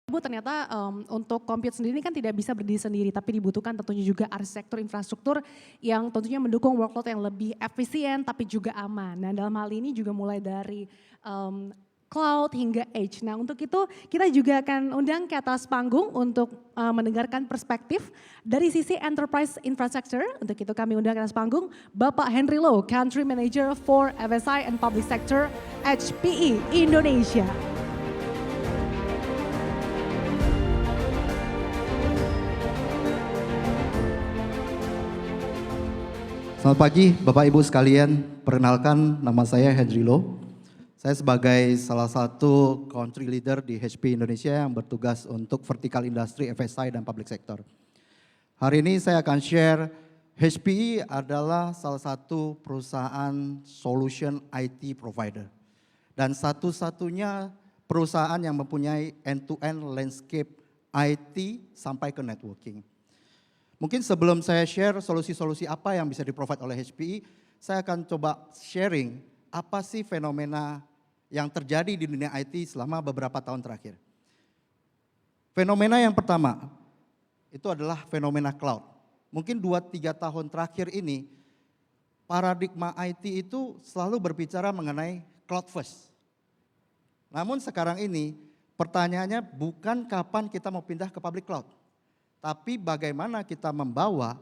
Bu, ternyata untuk compute sendiri kan tidak bisa berdiri sendiri, tapi dibutuhkan tentunya juga arsitektur infrastruktur yang tentunya mendukung workload yang lebih efisien tapi juga aman. Nah dalam hal ini juga mulai dari cloud hingga edge. Nah untuk itu kita juga akan undang ke atas panggung untuk mendengarkan perspektif dari sisi enterprise infrastructure. Untuk itu kami undang ke atas panggung Bapak Henry Low, Country Manager for FSI and Public Sector HPE Indonesia. Selamat pagi Bapak Ibu sekalian, perkenalkan nama saya Henry Low. Saya sebagai salah satu country leader di HPE Indonesia yang bertugas untuk vertical industry, FSI dan public sector. Hari ini saya akan share HPE adalah salah satu perusahaan solution IT provider. Dan satu-satunya perusahaan yang mempunyai end-to-end landscape IT sampai ke networking. Mungkin sebelum saya share solusi-solusi apa yang bisa di-provide oleh HPE, saya akan coba sharing apa sih fenomena yang terjadi di dunia IT selama beberapa tahun terakhir. Fenomena yang pertama, itu adalah fenomena cloud. Mungkin 2-3 tahun terakhir ini, paradigma IT itu selalu berbicara mengenai cloud first. Namun sekarang ini, pertanyaannya bukan kapan kita mau pindah ke public cloud. Tapi bagaimana kita membawa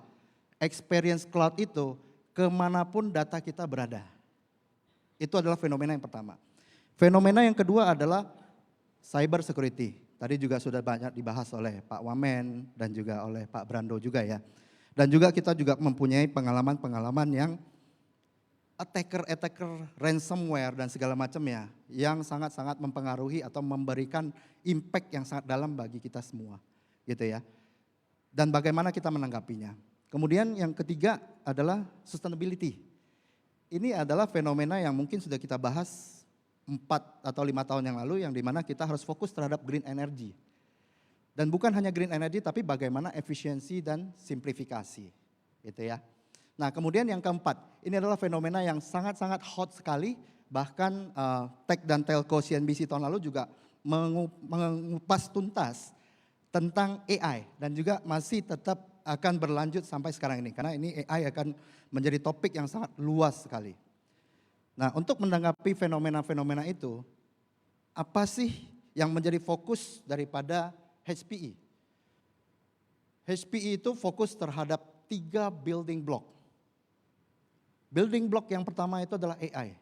experience cloud itu kemanapun data kita berada. Itu adalah fenomena yang pertama. Fenomena yang kedua adalah cyber security. Tadi juga sudah banyak dibahas oleh Pak Wamen dan juga oleh Pak Brando juga ya. Dan juga kita juga mempunyai pengalaman-pengalaman yang attacker, ransomware dan segala macamnya yang sangat-sangat mempengaruhi atau memberikan impact yang sangat dalam bagi kita semua. Gitu ya. Dan bagaimana kita menanggapinya. Kemudian yang ketiga adalah sustainability. Ini adalah fenomena yang mungkin sudah kita bahas 4 atau 5 tahun yang lalu yang dimana kita harus fokus terhadap green energy. Dan bukan hanya green energy tapi bagaimana efisiensi dan simplifikasi. Gitu ya. Nah kemudian yang keempat, ini adalah fenomena yang sangat-sangat hot sekali. Bahkan Tech dan Telco CNBC tahun lalu juga mengupas tuntas tentang AI dan juga masih tetap akan berlanjut sampai sekarang ini karena ini AI akan menjadi topik yang sangat luas sekali. Nah, untuk menanggapi fenomena-fenomena itu, apa sih yang menjadi fokus daripada HPE? HPE itu fokus terhadap 3 building block. Building block yang pertama itu adalah AI.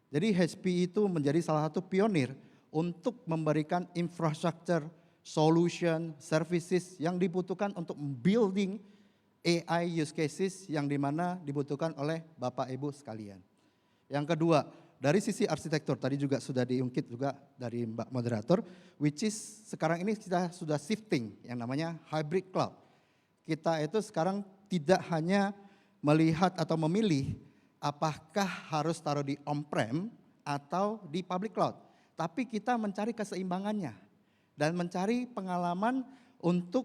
Jadi HPE itu menjadi salah satu pionir untuk memberikan infrastruktur solution, services yang dibutuhkan untuk building AI use cases yang dimana dibutuhkan oleh Bapak Ibu sekalian. Yang kedua, dari sisi arsitektur, tadi juga sudah diungkit juga dari Mbak Moderator, which is sekarang ini kita sudah shifting yang namanya hybrid cloud. Kita itu sekarang tidak hanya melihat atau memilih apakah harus taruh di on-prem atau di public cloud, tapi kita mencari keseimbangannya. Dan mencari pengalaman untuk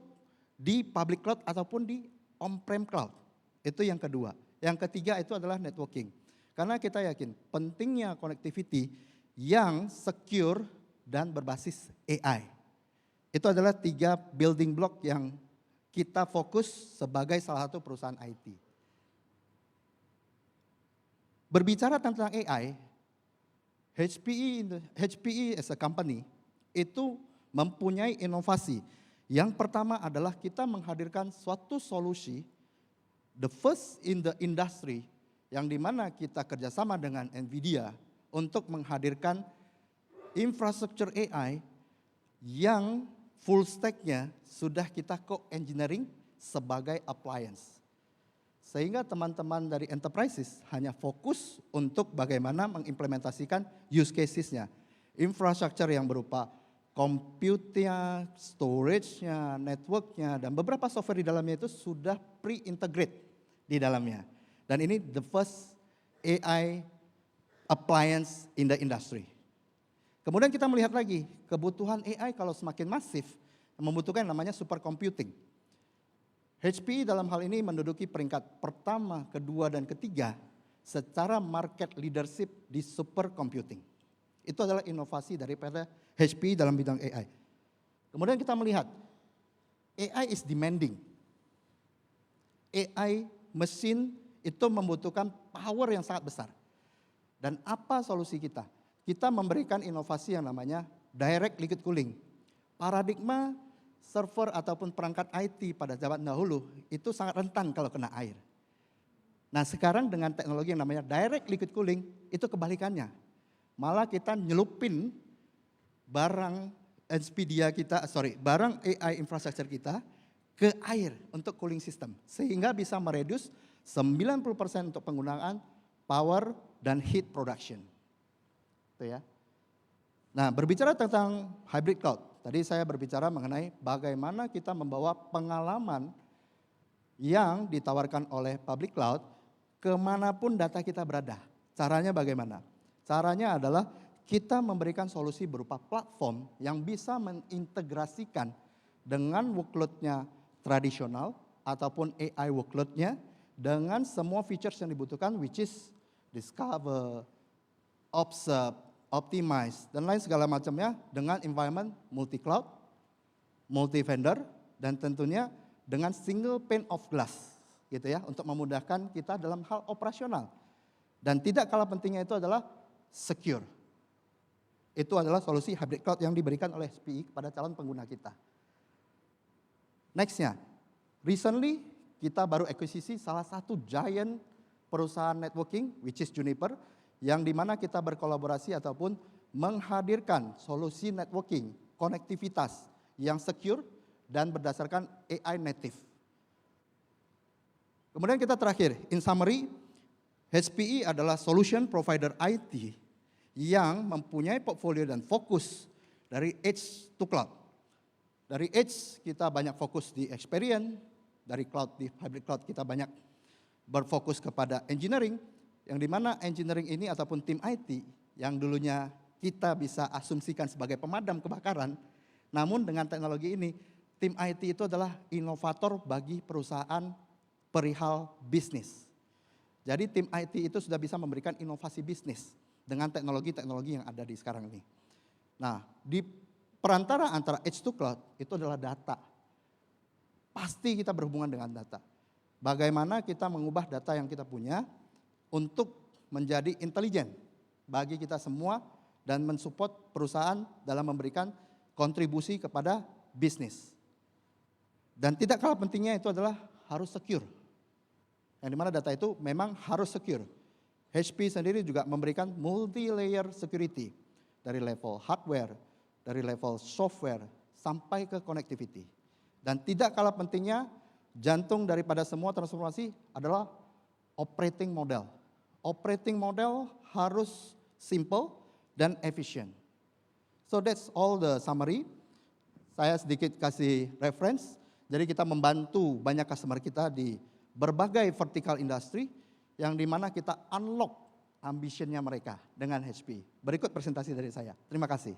di public cloud ataupun di on-prem cloud. Itu yang kedua. Yang ketiga itu adalah networking. Karena kita yakin pentingnya connectivity yang secure dan berbasis AI. Itu adalah 3 building block yang kita fokus sebagai salah satu perusahaan IT. Berbicara tentang AI, HPE as a company itu mempunyai inovasi. Yang pertama adalah kita menghadirkan suatu solusi, the first in the industry, yang dimana kita kerjasama dengan NVIDIA untuk menghadirkan infrastruktur AI yang full stack-nya sudah kita co-engineering sebagai appliance. Sehingga teman-teman dari enterprises hanya fokus untuk bagaimana mengimplementasikan use cases-nya. Infrastruktur yang berupa compute-nya, storage-nya, network-nya, dan beberapa software di dalamnya itu sudah pre-integrate di dalamnya. Dan ini the first AI appliance in the industry. Kemudian kita melihat lagi, kebutuhan AI kalau semakin masif, membutuhkan yang namanya supercomputing. HPE dalam hal ini menduduki peringkat pertama, kedua, dan ketiga secara market leadership di supercomputing. Itu adalah inovasi daripada HPE dalam bidang AI. Kemudian kita melihat AI is demanding. AI mesin itu membutuhkan power yang sangat besar. Dan apa solusi kita? Kita memberikan inovasi yang namanya direct liquid cooling. Paradigma server ataupun perangkat IT pada zaman dahulu itu sangat rentan kalau kena air. Nah sekarang dengan teknologi yang namanya direct liquid cooling itu kebalikannya. Malah kita nyelupin barang barang AI infrastructure kita ke air untuk cooling system. Sehingga bisa mereduce 90% untuk penggunaan power dan heat production. Itu ya. Nah berbicara tentang hybrid cloud. Tadi saya berbicara mengenai bagaimana kita membawa pengalaman yang ditawarkan oleh public cloud kemanapun data kita berada. Caranya bagaimana? Caranya adalah kita memberikan solusi berupa platform yang bisa mengintegrasikan dengan workload-nya tradisional ataupun AI workload-nya dengan semua features yang dibutuhkan which is discover, observe, optimize, dan lain segala macamnya dengan environment multi-cloud, multi-vendor, dan tentunya dengan single pane of glass gitu ya, untuk memudahkan kita dalam hal operasional. Dan tidak kalah pentingnya itu adalah secure. Itu adalah solusi hybrid cloud yang diberikan oleh HPE kepada calon pengguna kita. Nextnya, recently kita baru akuisisi salah satu giant perusahaan networking, which is Juniper, yang dimana kita berkolaborasi ataupun menghadirkan solusi networking, konektivitas yang secure dan berdasarkan AI native. Kemudian kita terakhir, in summary, HPE adalah solution provider IT yang mempunyai portfolio dan fokus dari edge to cloud. Dari edge kita banyak fokus di experience, dari cloud di hybrid cloud kita banyak berfokus kepada engineering, yang dimana engineering ini ataupun tim IT yang dulunya kita bisa asumsikan sebagai pemadam kebakaran, namun dengan teknologi ini, tim IT itu adalah inovator bagi perusahaan perihal bisnis. Jadi tim IT itu sudah bisa memberikan inovasi bisnis dengan teknologi-teknologi yang ada di sekarang ini. Nah, di perantara antara edge to cloud itu adalah data. Pasti kita berhubungan dengan data. Bagaimana kita mengubah data yang kita punya untuk menjadi intelijen bagi kita semua dan mensupport perusahaan dalam memberikan kontribusi kepada bisnis. Dan tidak kalah pentingnya itu adalah harus secure. Yang dimana data itu memang harus secure. HP sendiri juga memberikan multi-layer security dari level hardware, dari level software, sampai ke connectivity. Dan tidak kalah pentingnya, jantung daripada semua transformasi adalah operating model. Operating model harus simple dan efficient. So that's all the summary. Saya sedikit kasih reference. Jadi kita membantu banyak customer kita di berbagai vertical industry yang dimana kita unlock ambitionnya mereka dengan HP. Berikut presentasi dari saya. Terima kasih.